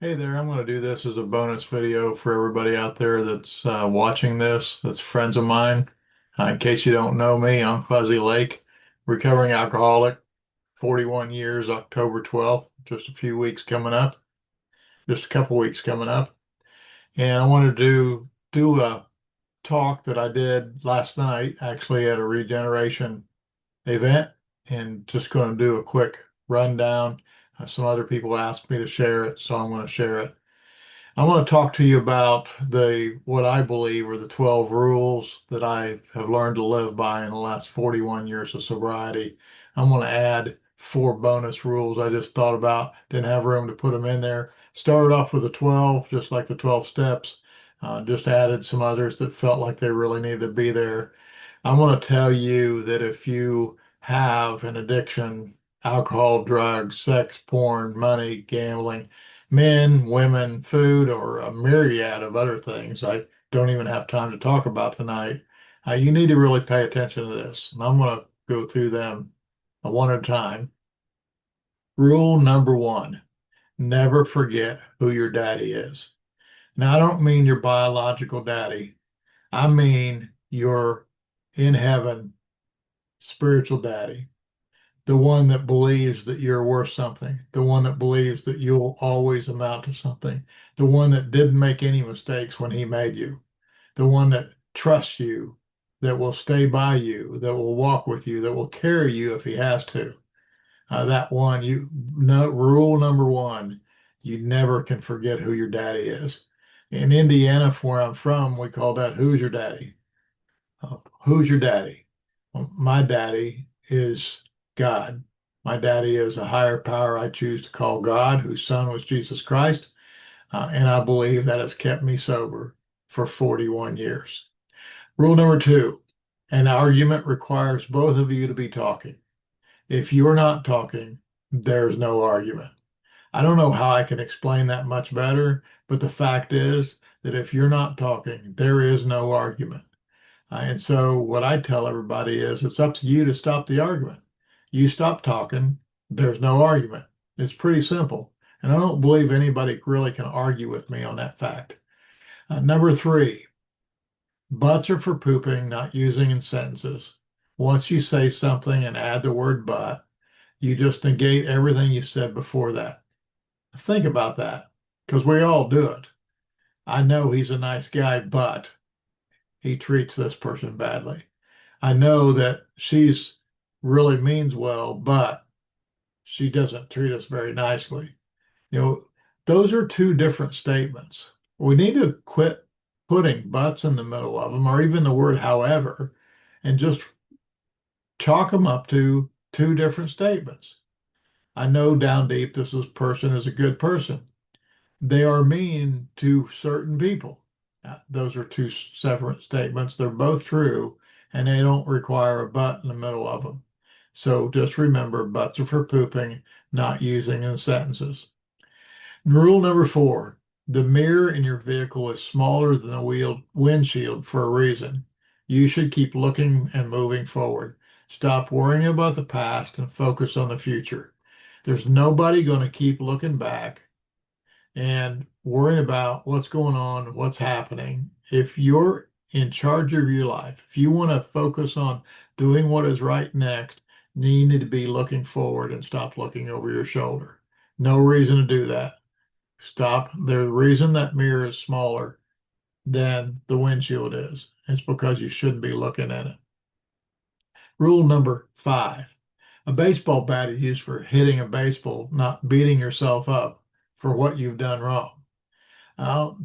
Hey there, I'm going to do this as a bonus video for everybody out there that's watching this, that's friends of mine. In case you don't know me, I'm Fuzzy Lake, recovering alcoholic, 41 years, October 12th, just a few weeks coming up, just a couple weeks coming up. And I wanted to do a talk that I did last night, actually at a regeneration event, and just going to do a quick rundown. Some other people asked me to share it, so I'm going to share it. I want to talk to you about the what I believe are the 12 rules that I have learned to live by in the last 41 years of sobriety. I'm going to add four bonus rules I just thought about, didn't have room to put them in there. Started off with the 12, just like the 12 steps. Just added some others that felt like they really needed to be there. I want to tell you that if you have an addiction, alcohol, drugs, sex, porn, money, gambling, men, women, food, or a myriad of other things I don't even have time to talk about tonight, you need to really pay attention to this. And I'm going to go through them one at a time. Rule number one, never forget who your daddy is. Now, I don't mean your biological daddy. I mean your in heaven spiritual daddy, the one that believes that you're worth something, the one that believes that you'll always amount to something, the one that didn't make any mistakes when he made you, the one that trusts you, that will stay by you, that will walk with you, that will carry you if he has to. That one, you know, rule number one, you never can forget who your daddy is. In Indiana, where I'm from, we call that who's your daddy? Who's your daddy? Well, my daddy is God. My daddy is a higher power I choose to call God, whose son was Jesus Christ. And I believe that has kept me sober for 41 years. Rule number two, an argument requires both of you to be talking. If you're not talking, there's no argument. I don't know how I can explain that much better, but the fact is that if you're not talking, there is no argument. And so what I tell everybody is it's up to you to stop the argument. You stop talking, there's no argument. It's pretty simple. And I don't believe anybody really can argue with me on that fact. Number three, buts are for pooping, not using in sentences. Once you say something and add the word but, you just negate everything you said before that. Think about that, because we all do it. I know he's a nice guy, but he treats this person badly. I know that she's really means well, but she doesn't treat us very nicely. You know, those are two different statements. We need to quit putting buts in the middle of them or even the word however and just chalk them up to two different statements. I know down deep person is a good person. They are mean to certain people. Those are two separate statements. They're both true, and they don't require a but in the middle of them. So just remember, buts are for pooping, not using in sentences. Rule number four, the mirror in your vehicle is smaller than the windshield for a reason. You should keep looking and moving forward. Stop worrying about the past and focus on the future. There's nobody going to keep looking back and worrying about what's going on, what's happening. If you're in charge of your life, if you want to focus on doing what is right next, you need to be looking forward and stop looking over your shoulder. No reason to do that. Stop. The reason that mirror is smaller than the windshield is. It's because you shouldn't be looking at it. Rule number five. A baseball bat is used for hitting a baseball, not beating yourself up for what you've done wrong.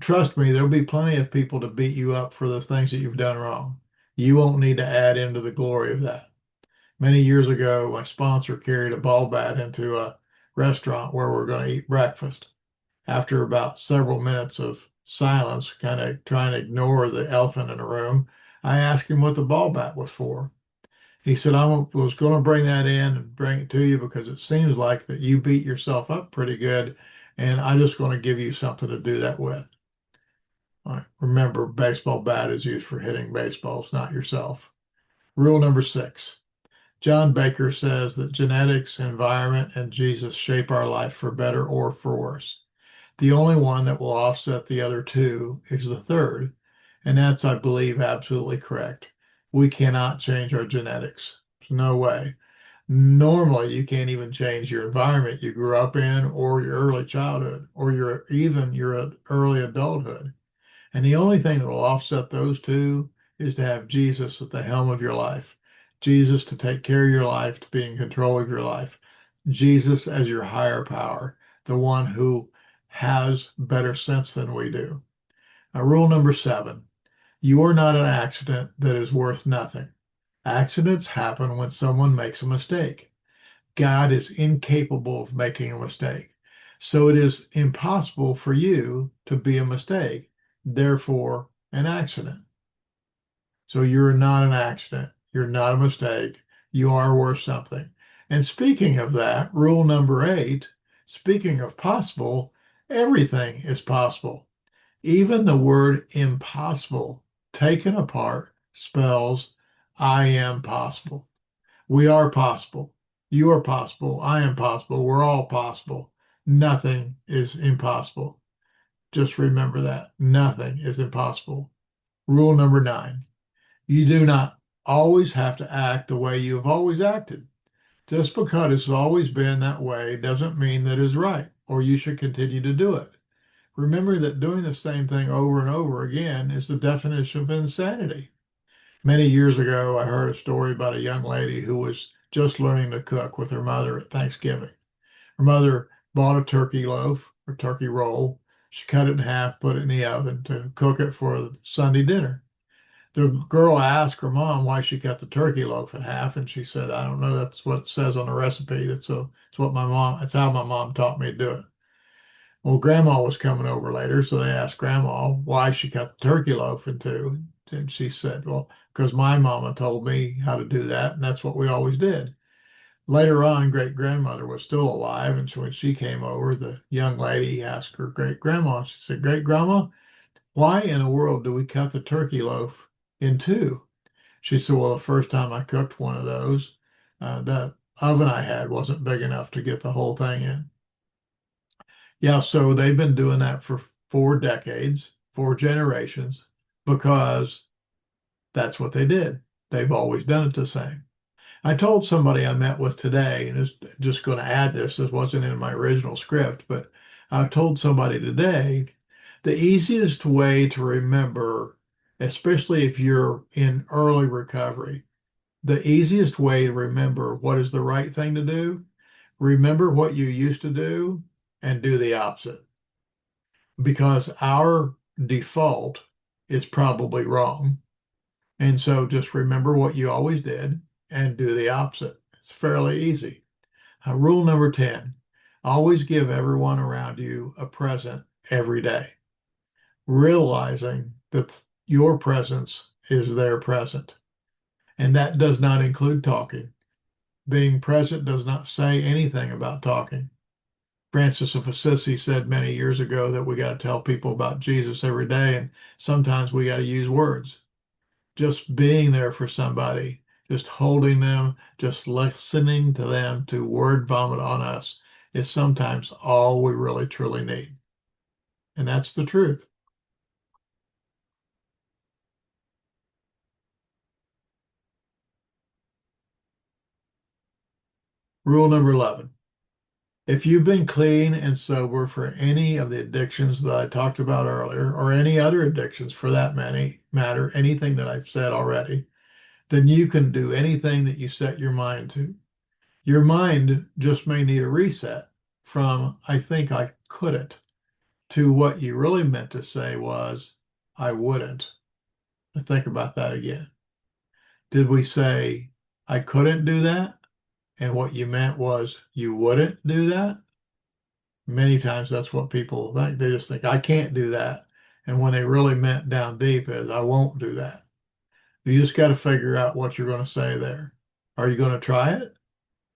Trust me, there'll be plenty of people to beat you up for the things that you've done wrong. You won't need to add into the glory of that. Many years ago, my sponsor carried a ball bat into a restaurant where we're going to eat breakfast. After about several minutes of silence, kind of trying to ignore the elephant in the room, I asked him what the ball bat was for. He said, was going to bring that in and bring it to you because it seems like that you beat yourself up pretty good, and I'm just going to give you something to do that with. All right. Remember, baseball bat is used for hitting baseballs, not yourself. Rule number six. John Baker says that genetics, environment, and Jesus shape our life for better or for worse. The only one that will offset the other two is the third. And that's, I believe, absolutely correct. We cannot change our genetics. There's no way. Normally, you can't even change your environment you grew up in or your early childhood or your early adulthood. And the only thing that will offset those two is to have Jesus at the helm of your life, Jesus to take care of your life, to be in control of your life, Jesus as your higher power, the one who has better sense than we do. Rule number 7, you are not an accident that is worth nothing. Accidents happen when someone makes a mistake. God is incapable of making a mistake. So it is impossible for you to be a mistake, therefore, an accident. So you're not an accident. You're not a mistake. You are worth something. And speaking of that, rule number 8, speaking of possible, everything is possible. Even the word impossible taken apart spells I am possible. We are possible. You are possible. I am possible. We're all possible. Nothing is impossible. Just remember that. Nothing is impossible. Rule number 9, you do not always have to act the way you have always acted. Just because it's always been that way doesn't mean that it's right or you should continue to do it. Remember that doing the same thing over and over again is the definition of insanity. Many years ago, I heard a story about a young lady who was just learning to cook with her mother at Thanksgiving. Her mother bought a turkey loaf or turkey roll. She cut it in half, put it in the oven to cook it for the Sunday dinner. The girl asked her mom why she cut the turkey loaf in half, and she said, "I don't know. That's what it says on the recipe. That's what my mom. That's how my mom taught me to do it." Well, Grandma was coming over later, so they asked Grandma why she cut the turkey loaf in two. And she said, "Well, because my mama told me how to do that, and that's what we always did." Later on, great grandmother was still alive, and so when she came over, the young lady asked her great grandma, she said, "Great grandma, why in the world do we cut the turkey loaf in two?" She said, "Well, the first time I cooked one of those, the oven I had wasn't big enough to get the whole thing in." Yeah, so they've been doing that for 4 decades, 4 generations, because that's what they did. They've always done it the same. I told somebody I met with today, and it's just going to add this, this wasn't in my original script, but I told somebody today the easiest way to remember, especially if you're in early recovery, the easiest way to remember what is the right thing to do, remember what you used to do and do the opposite. Because our default is probably wrong. And so just remember what you always did and do the opposite. It's fairly easy. Rule number 10, always give everyone around you a present every day, realizing that your presence is their present. And that does not include talking. Being present does not say anything about talking. Francis of Assisi said many years ago that we got to tell people about Jesus every day, and sometimes we got to use words. Just being there for somebody, just holding them, just listening to them to word vomit on us is sometimes all we really truly need. And that's the truth. Rule number 11. If you've been clean and sober for any of the addictions that I talked about earlier, or any other addictions for that matter, anything that I've said already, then you can do anything that you set your mind to. Your mind just may need a reset from, I think I couldn't, to what you really meant to say was, I wouldn't. Think about that again. Did we say, I couldn't do that? And what you meant was, you wouldn't do that? Many times that's what people think. They just think, I can't do that. And when they really meant down deep is, I won't do that. You just got to figure out what you're going to say there. Are you going to try it?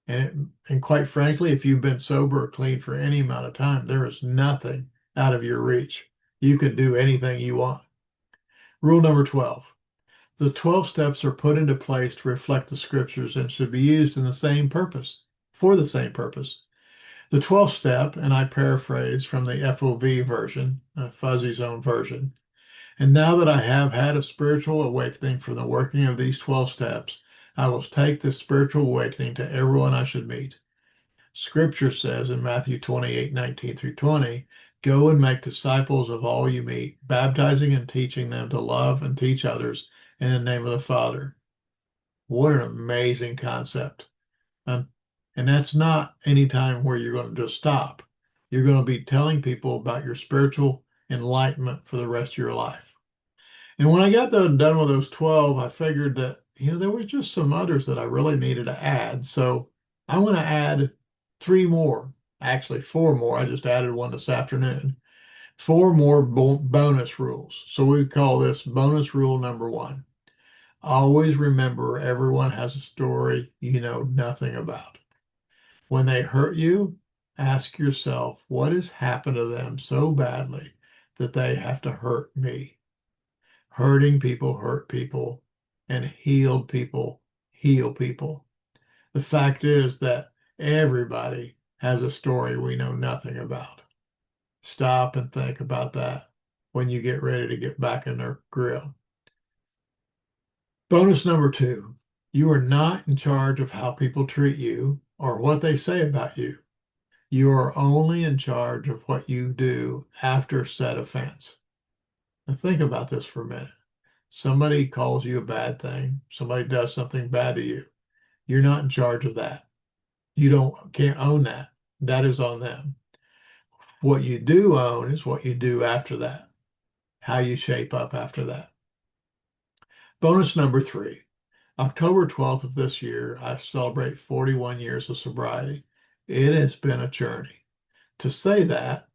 And quite frankly, if you've been sober or clean for any amount of time, there is nothing out of your reach. You can do anything you want. Rule number 12. The 12 steps are put into place to reflect the scriptures and should be used in the same purpose, for the same purpose. The 12th step, and I paraphrase from the FOV version, Fuzzy's own version. And now that I have had a spiritual awakening from the working of these 12 steps, I will take this spiritual awakening to everyone I should meet. Scripture says in Matthew 28:19 through 20, go and make disciples of all you meet, baptizing and teaching them to love and teach others in the name of the Father. What an amazing concept. Um, and that's not any time where you're going to just stop. You're going to be telling people about your spiritual enlightenment for the rest of your life. And when I got done with those 12, I figured that, there were just some others that I really needed to add. So I want to add three more, actually four more. I just added one this afternoon. Four more bonus rules. So we call this bonus rule number one. Always remember everyone has a story you know nothing about. When they hurt you, ask yourself, what has happened to them so badly that they have to hurt me? Hurting people hurt people, and healed people heal people. The fact is that everybody has a story we know nothing about. Stop and think about that when you get ready to get back in their grill. Bonus number two, you are not in charge of how people treat you or what they say about you. You are only in charge of what you do after said offense. Now think about this for a minute. Somebody calls you a bad thing, somebody does something bad to you. You're not in charge of that. You can't own that. That is on them. What you do own is what you do after that, how you shape up after that. Bonus number three, October 12th of this year, I celebrate 41 years of sobriety. It has been a journey. To say that,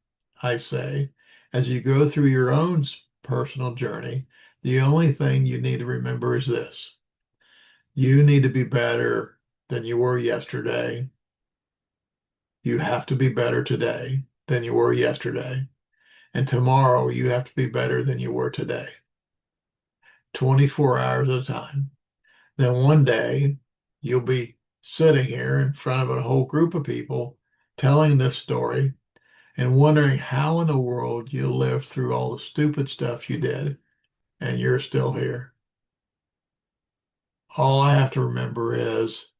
I say, as you go through your own personal journey, the only thing you need to remember is this. You need to be better than you were yesterday. You have to be better today than you were yesterday. And tomorrow you have to be better than you were today. 24 hours at a time. Then one day you'll be sitting here in front of a whole group of people telling this story and wondering how in the world you lived through all the stupid stuff you did and you're still here. All I have to remember is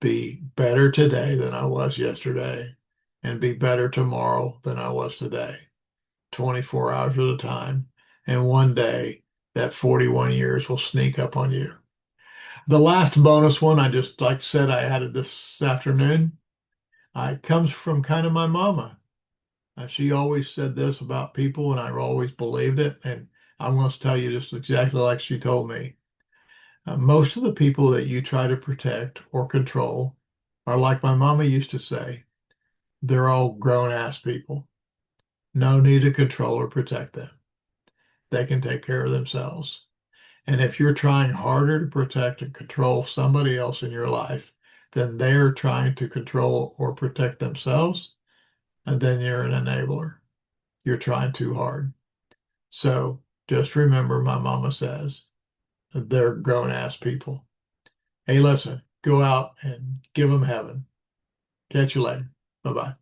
be better today than I was yesterday and be better tomorrow than I was today, 24 hours at a time. And one day that 41 years will sneak up on you. The last bonus one, I just, like I said, I added this afternoon. It comes from kind of my mama. She always said this about people, and I always believed it. And I'm going to tell you just exactly like she told me. Most of the people that you try to protect or control are like my mama used to say, they're all grown-ass people. No need to control or protect them. They can take care of themselves. And if you're trying harder to protect and control somebody else in your life than they're trying to control or protect themselves, and then you're an enabler. You're trying too hard. So just remember, my mama says that they're grown ass people. Hey, listen, go out and give them heaven. Catch you later. Bye bye.